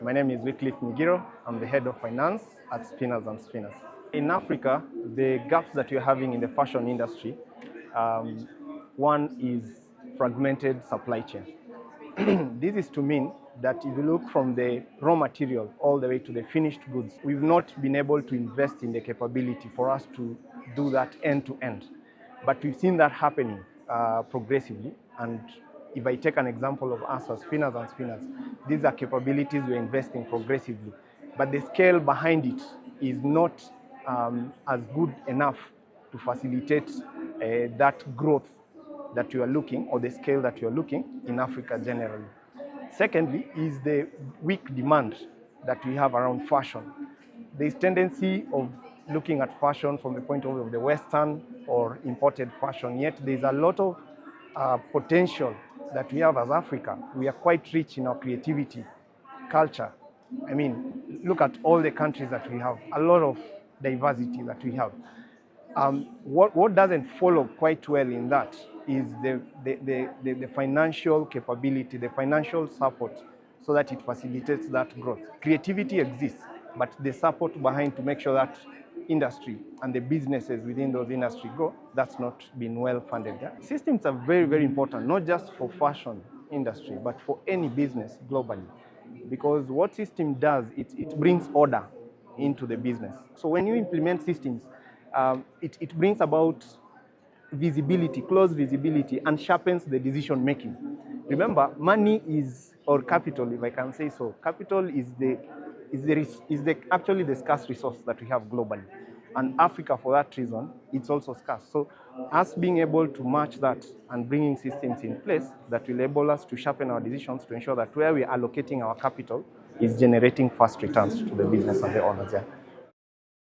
My name is Wycliffe Migiro. I'm the head of finance at Spinners and Spinners. In Africa, the gaps that we're having in the fashion industry, one is fragmented supply chain. This is to mean that if you look from the raw material all the way to the finished goods, we've not been able to invest in the capability for us to do that end to end. But we've seen that happening progressively. And if I take an example of us as Spinners and Spinners, these are capabilities we're investing progressively. But the scale behind it is not as good enough to facilitate that growth that you are looking, or the scale that you are looking in Africa generally. Secondly is the weak demand that we have around fashion. There's tendency of looking at fashion from the point of view of the Western or imported fashion, yet there's a lot of potential that we have as Africa. We are quite rich in our creativity, culture. I mean, look at all the countries that we have, a lot of diversity that we have. What doesn't follow quite well in that is the financial capability, the financial support, so that it facilitates that growth. Creativity exists, but the support behind to make sure that industry and the businesses within those industry grow, that's not been well funded. Yeah? Systems are very, very important, not just for fashion industry, but for any business globally. Because what system does, it brings order into the business. So when you implement systems, it brings about visibility, close visibility, and sharpens the decision making. Remember, money is, or capital, if I can say so, capital is actually the scarce resource that we have globally. And Africa, for that reason, it's also scarce. So us being able to match that and bringing systems in place that will enable us to sharpen our decisions to ensure that where we are allocating our capital is generating fast returns to the business and the owners. Yeah.